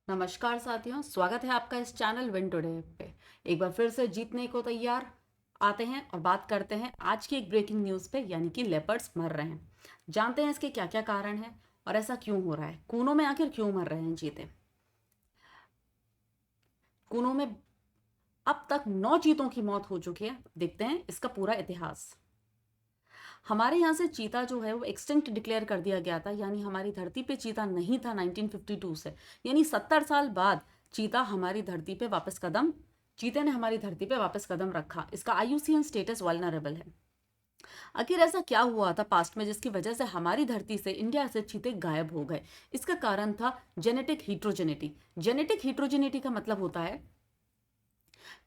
नमस्कार साथियों, स्वागत है आपका इस चैनल विन टुडे पे। एक बार फिर से जीतने को तैयार आते हैं और बात करते हैं आज की एक ब्रेकिंग न्यूज़ पे, यानी कि लेपर्ड्स मर रहे हैं। जानते हैं इसके क्या क्या कारण हैं और ऐसा क्यों हो रहा है। कूनों में आखिर क्यों मर रहे हैं चीते। कूनों में अब तक 9 चीतों की मौत हो चुकी है। देखते हैं इसका पूरा इतिहास। हमारे यहाँ से चीता जो है वो एक्सटिंक्ट डिक्लेयर कर दिया गया था, यानी हमारी धरती पे चीता नहीं था 1952 से। यानी 70 साल बाद चीता हमारी धरती पे वापस कदम चीते ने हमारी धरती पे वापस कदम रखा। इसका आईयूसीएन स्टेटस वल्नरेबल है। आखिर ऐसा क्या हुआ था पास्ट में जिसकी वजह से हमारी धरती से, इंडिया से चीते गायब हो गए। इसका कारण था जेनेटिक हीट्रोजेनिटी। जेनेटिक हीट्रोजेनिटी का मतलब होता है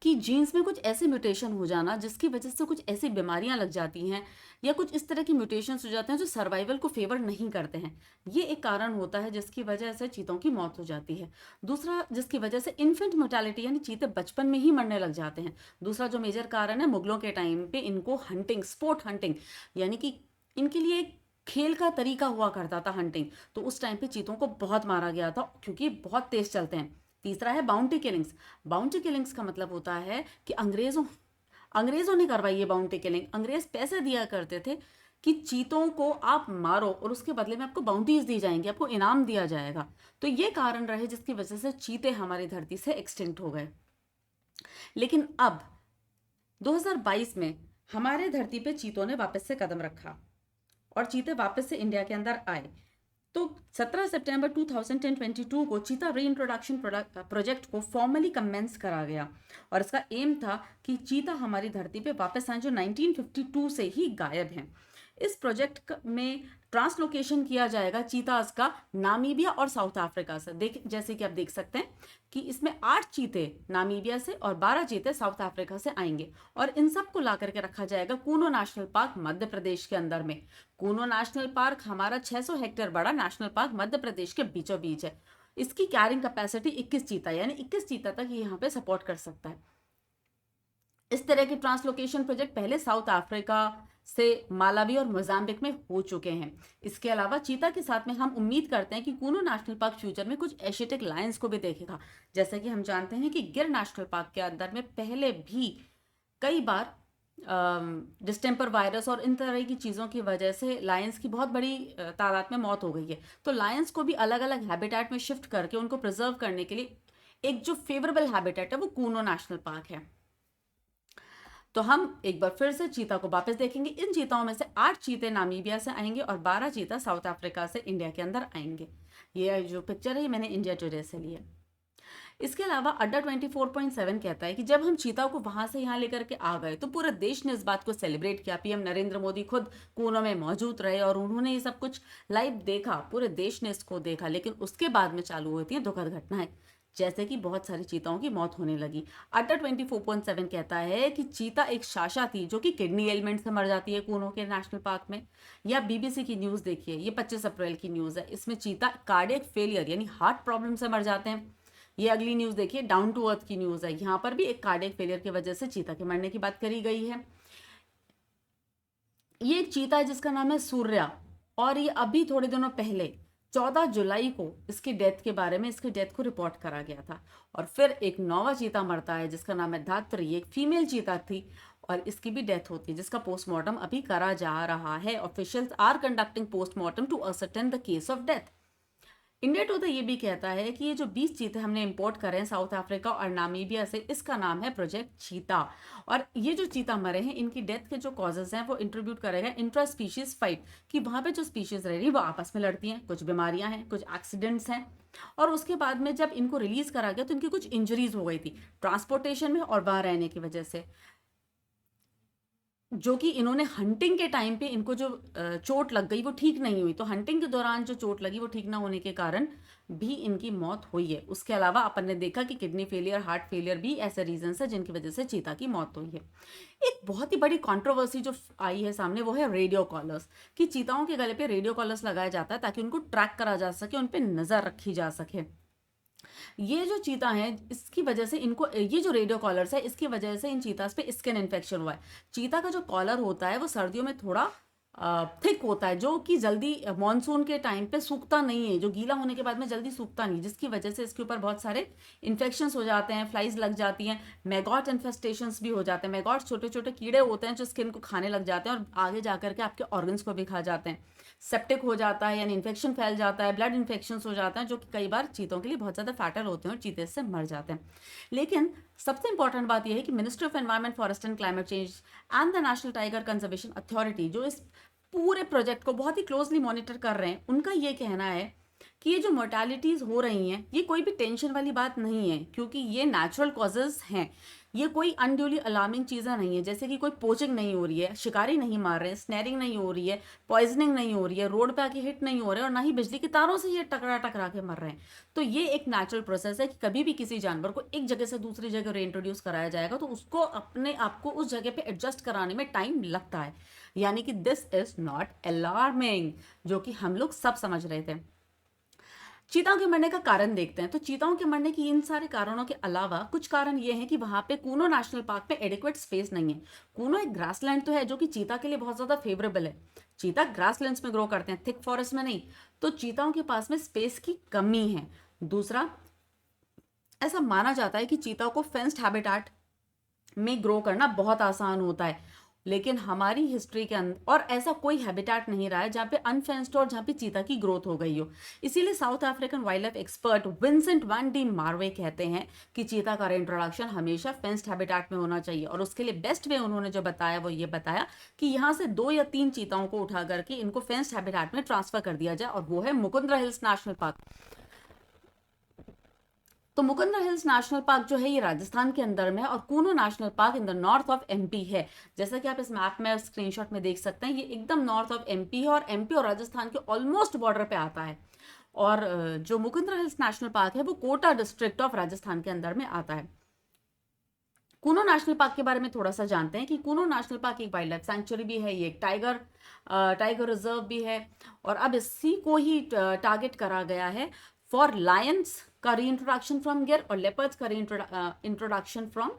कि जीन्स में कुछ ऐसे म्यूटेशन हो जाना जिसकी वजह से कुछ ऐसी बीमारियां लग जाती हैं, या कुछ इस तरह की म्यूटेशंस हो जाते हैं जो सर्वाइवल को फेवर नहीं करते हैं। ये एक कारण होता है जिसकी वजह से चीतों की मौत हो जाती है। दूसरा, जिसकी वजह से इन्फेंट मोर्टेलिटी, यानी चीते बचपन में ही मरने लग जाते हैं। दूसरा जो मेजर कारण है, मुगलों के टाइम पे इनको हंटिंग, स्पोर्ट हंटिंग, यानी कि इनके लिए एक खेल का तरीका हुआ करता था हंटिंग, तो उस टाइम पे चीतों को बहुत मारा गया था क्योंकि बहुत तेज चलते हैं। तीसरा है बाउंटी किलिंग्स। बाउंटी किलिंग्स का मतलब होता है कि अंग्रेजों ने करवाई ये बाउंटी किलिंग। अंग्रेज पैसे दिया करते थे कि चीतों को आप मारो और उसके बदले में आपको बाउंटीज दी जाएंगी, आपको इनाम दिया जाएगा। तो ये कारण रहे जिसकी वजह से चीते हमारी धरती से एक्सटिंक्ट हो गए। लेकिन अब 2022 में हमारे धरती पे चीतों ने वापस से कदम रखा और चीते वापस से इंडिया के अंदर आए। तो 17 सितंबर 2022 को चीता री इंट्रोडक्शन प्रोजेक्ट को फॉर्मली कमेंस करा गया और इसका एम था कि चीता हमारी धरती पे वापस आए जो 1952 से ही गायब हैं। इस प्रोजेक्ट में ट्रांसलोकेशन किया जाएगा चीताज का नामीबिया और साउथ अफ्रीका से। जैसे कि आप देख सकते हैं कि इसमें 8 चीते नामीबिया से और 12 चीते साउथ अफ्रीका से आएंगे और इन सबको ला करके रखा जाएगा कूनो नेशनल पार्क मध्य प्रदेश के अंदर में। कूनो नेशनल पार्क हमारा 600 हेक्टेयर बड़ा नेशनल पार्क मध्य प्रदेश के बीचों बीच है। इसकी कैरिंग कैपेसिटी 21 चीता, यानी 21 चीता तक ये यहाँ पे सपोर्ट कर सकता है। इस तरह के ट्रांसलोकेशन प्रोजेक्ट पहले साउथ अफ्रीका से मालावी और मोजाम्बिक में हो चुके हैं। इसके अलावा चीता के साथ में हम उम्मीद करते हैं कि कूनो नेशनल पार्क फ्यूचर में कुछ एशियाटिक लायंस को भी देखेगा। जैसे कि हम जानते हैं कि गिर नेशनल पार्क के अंदर में पहले भी कई बार डिस्टेम्पर वायरस और इन तरह की चीज़ों की वजह से लायंस की बहुत बड़ी तादाद में मौत हो गई है। तो लायंस को भी अलग अलग हैबिटेट में शिफ्ट करके उनको प्रिजर्व करने के लिए एक जो फेवरेबल हैबिटेट है वो कूनो नेशनल पार्क है। तो हम एक बार फिर से चीता को वापस देखेंगे। इन चीताओं में से 8 चीते नामीबिया से आएंगे और 12 चीता साउथ अफ्रीका से इंडिया के अंदर आएंगे। ये जो पिक्चर है ये मैंने इंडिया टुडे से ली है। इसके अलावा अड्डा 24/7 कहता है कि जब हम चीता को वहां से यहाँ लेकर के आ गए तो पूरे देश ने इस बात को सेलिब्रेट किया। पीएम नरेंद्र मोदी खुद कूनो में मौजूद रहे और उन्होंने ये सब कुछ लाइव देखा, पूरे देश ने इसको देखा। लेकिन उसके बाद में चालू होती है दुखद घटनाएं, जैसे कि बहुत सारी चीताओं की मौत होने लगी। अड्डा 24/7 कहता है कि चीता एक शाशा थी जो कि किडनी एलिमेंट से मर जाती है कूनो के नेशनल पार्क में। या बीबीसी की न्यूज़ देखिए, ये 25 अप्रैल की न्यूज़ है। इसमें चीता कार्डियक फेलियर यानी हार्ट प्रॉब्लम से मर जाते हैं। ये अगली न्यूज़ देखिए, डाउन टू अर्थ की न्यूज़ है। यहाँ पर भी एक कार्डियक फेलियर की वजह से चीता के मरने की बात करी गई है। ये एक चीता है जिसका नाम है सूर्या, और ये अभी थोड़े दिनों पहले 14 जुलाई को इसकी डेथ के बारे में, इसकी डेथ को रिपोर्ट करा गया था। और फिर एक नौवा चीता मरता है जिसका नाम है धात्री। ये एक फीमेल चीता थी और इसकी भी डेथ होती है जिसका पोस्टमार्टम अभी करा जा रहा है। Officials are conducting postmortem to ascertain the case of death. India Today ये भी कहता है कि ये जो 20 चीते हमने इंपोर्ट करे हैं साउथ अफ्रीका और नामीबिया से, इसका नाम है प्रोजेक्ट चीता। और ये जो चीता मरे हैं इनकी डेथ के जो कॉजेज हैं वो इंट्रीब्यूट करेगा इंट्रा स्पीशीज फाइट, कि वहाँ पे जो स्पीशीज रह रही है वो आपस में लड़ती हैं, कुछ बीमारियां हैं, कुछ एक्सीडेंट्स हैं। और उसके बाद में जब इनको रिलीज करा गया तो इनकी कुछ इंजरीज हो गई थी ट्रांसपोर्टेशन में और वहाँ रहने की वजह से, जो कि इन्होंने हंटिंग के टाइम पे इनको जो चोट लग गई वो ठीक नहीं हुई। तो हंटिंग के दौरान जो चोट लगी वो ठीक ना होने के कारण भी इनकी मौत हुई है। उसके अलावा अपन ने देखा कि किडनी फेलियर, हार्ट फेलियर भी ऐसे रीजंस है जिनकी वजह से चीता की मौत हुई है। एक बहुत ही बड़ी कंट्रोवर्सी जो आई है सामने वो है रेडियो कॉलर्स, कि चीताओं के गले पे रेडियो कॉलर्स लगाया जाता है ताकि उनको ट्रैक करा जा सके, उन पर नजर रखी जा सके। ये जो चीता है इसकी वजह से इनको, ये जो रेडियो कॉलर्स है इसकी वजह से इन चीतास पे स्किन इन्फेक्शन हुआ है। चीता का जो कॉलर होता है वो सर्दियों में थोड़ा थिक होता है, जो कि जल्दी मॉनसून के टाइम पे सूखता नहीं है, जो गीला होने के बाद में जल्दी सूखता नहीं, जिसकी वजह से इसके ऊपर बहुत सारे इन्फेक्शंस हो जाते हैं, फ्लाइज लग जाती हैं, मैगॉट इन्फेस्टेशंस भी हो जाते हैं। मैगॉट छोटे छोटे कीड़े होते हैं जो स्किन को खाने लग जाते हैं और आगे जाकर के आपके ऑर्गन्स को भी खा जाते हैं। सेप्टिक हो जाता है, यानी इन्फेक्शन फैल जाता है, ब्लड इन्फेक्शन हो जाता है, जो कि कई बार चीतों के लिए बहुत ज़्यादा फैटल होते हैं और चीते इससे मर जाते हैं। लेकिन सबसे इंपॉर्टेंट बात यह है कि ministry of environment, forest and climate change and the national tiger conservation authority, जो इस पूरे प्रोजेक्ट को बहुत ही क्लोजली मॉनिटर कर रहे हैं, उनका ये कहना है कि ये जो मोर्टेलिटीज़ हो रही हैं ये कोई भी टेंशन वाली बात नहीं है, क्योंकि ये नेचुरल कॉजेज़ हैं। ये कोई अनड्यूली अलार्मिंग चीज़ें नहीं है, जैसे कि कोई पोचिंग नहीं हो रही है, शिकारी नहीं मार रहे हैं, स्नैरिंग नहीं हो रही है, पॉइजनिंग नहीं हो रही है, रोड पे आके हिट नहीं हो रहे हैं, और ना ही बिजली की तारों से ये टकरा टकरा के मर रहे हैं। तो ये एक नेचुरल प्रोसेस है कि कभी भी किसी जानवर को एक जगह से दूसरी जगह रीइंट्रोड्यूस कराया जाएगा तो उसको अपने आप को उस जगह पे एडजस्ट कराने में टाइम लगता है, यानी कि दिस इज नॉट अलार्मिंग, जो कि हम लोग सब समझ रहे थे। चीताओं के मरने का कारण देखते हैं। तो चीताओं के मरने की इन सारे कारणों के अलावा कुछ कारण ये हैं कि वहां पे कूनो नेशनल पार्क में एडिक्वेट स्पेस नहीं है। कूनो एक ग्रासलैंड तो है जो कि चीता के लिए बहुत ज्यादा फेवरेबल है। चीता ग्रासलैंड्स में ग्रो करते हैं, थिक फॉरेस्ट में नहीं। तो चीताओं के पास में स्पेस की कमी है। दूसरा, ऐसा माना जाता है कि चीताओं को फेंस्ड हैबिटेट में ग्रो करना बहुत आसान होता है, लेकिन हमारी हिस्ट्री के अंदर और ऐसा कोई हैबिटेट नहीं रहा है जहाँ पे अनफेंस्ड और जहाँ पे चीता की ग्रोथ हो गई हो। इसीलिए South African wild life expert Vincent van de Merwe कहते हैं कि चीता का इंट्रोडक्शन हमेशा फेंस्ड हैबिटेट में होना चाहिए, और उसके लिए बेस्ट वे उन्होंने जो बताया वो ये बताया कि यहाँ से 2 या 3 चीताओं को उठा करके इनको फेंस्ड हैबिटेट में ट्रांसफर कर दिया जाए, और वो है मुकुंदरा हिल्स नेशनल पार्क। तो मुकुंदरा हिल्स नेशनल पार्क जो है ये राजस्थान के अंदर में है, और Kuno national park in the north of MP है। जैसा कि आप इस मैप में स्क्रीनशॉट में देख सकते हैं, ये एकदम नॉर्थ ऑफ एमपी है और एमपी और राजस्थान के ऑलमोस्ट बॉर्डर पे आता है। और जो मुकुंदरा हिल्स नेशनल पार्क है वो कोटा डिस्ट्रिक्ट ऑफ राजस्थान के अंदर में आता है। कूनो नेशनल पार्क के बारे में थोड़ा सा जानते हैं कि कूनो नेशनल पार्क एक वाइल्ड लाइफ सैंक्चुरी भी है, ये एक टाइगर रिजर्व भी है, और अब इसी को ही टारगेट करा गया है फॉर लायंस का रीइंट्रोडक्शन फ्रॉम गिर और लेपर्ड्स का introduction from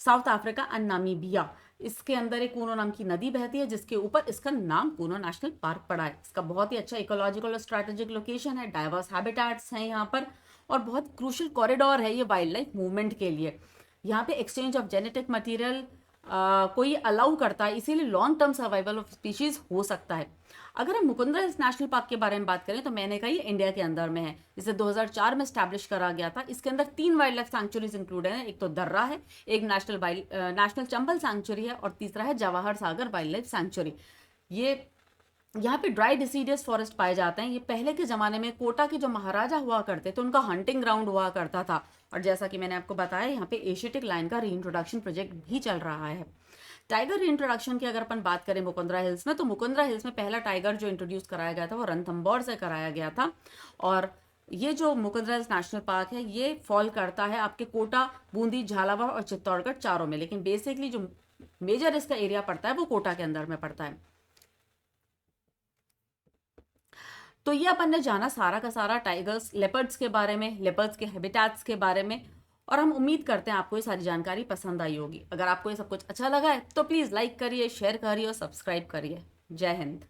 south Africa and Namibia. इसके अंदर एक कूनो नाम की नदी बहती है जिसके ऊपर इसका नाम कूनो नेशनल पार्क पड़ा है। इसका बहुत ही अच्छा इकोलॉजिकल और स्ट्रेटेजिक लोकेशन है, डाइवर्स हैबिटेट्स हैं यहाँ पर, और बहुत क्रूशल कॉरिडोर है ये वाइल्ड लाइफ मूवमेंट के लिए। यहाँ पे एक्सचेंज ऑफ जेनेटिक मटेरियल कोई अलाउ करता है, इसीलिए long term survival of species हो सकता है। अगर हम मुकुंदरा हिल्स नेशनल पार्क के बारे में बात करें तो मैंने कहा ये इंडिया के अंदर में है, इसे 2004 में स्टैब्लिश करा गया था। इसके अंदर 3 वाइल्ड लाइफ सैंक्चुरीज इंक्लूडेड हैं, एक तो दर्रा है, एक नेशनल चंबल सैंक्चुरी है, और तीसरा है Jawahar Sagar wild life sanctuary. ये यहाँ पे ड्राई डिसीडियस फॉरेस्ट पाए जाते हैं। ये पहले के ज़माने में कोटा के जो महाराजा हुआ करते थे उनका हंटिंग ग्राउंड हुआ करता था, और जैसा कि मैंने आपको बताया यहाँ पे एशियाटिक लाइन का रीइंट्रोडक्शन प्रोजेक्ट भी चल रहा है। टाइगर रीइंट्रोडक्शन की अगर अपन बात करें मुकुंदरा हिल्स में, तो मुकुंदरा हिल्स में पहला टाइगर जो इंट्रोड्यूस कराया गया था वो रणथंबोर से कराया गया था। और ये जो मुकुंदरा हिल्स नेशनल पार्क है ये फॉल करता है आपके कोटा, बूंदी, झालावाड़ और चित्तौड़गढ़ चारों में, लेकिन बेसिकली जो मेजर इसका एरिया पड़ता है वो कोटा के अंदर में पड़ता है। तो ये अपन ने जाना सारा का सारा टाइगर्स, लेपर्ड्स के बारे में, लेपर्ड्स के हैबिटेट्स के बारे में, और हम उम्मीद करते हैं आपको ये सारी जानकारी पसंद आई होगी। अगर आपको ये सब कुछ अच्छा लगा है तो प्लीज़ लाइक करिए, शेयर करिए और सब्सक्राइब करिए। जय हिंद।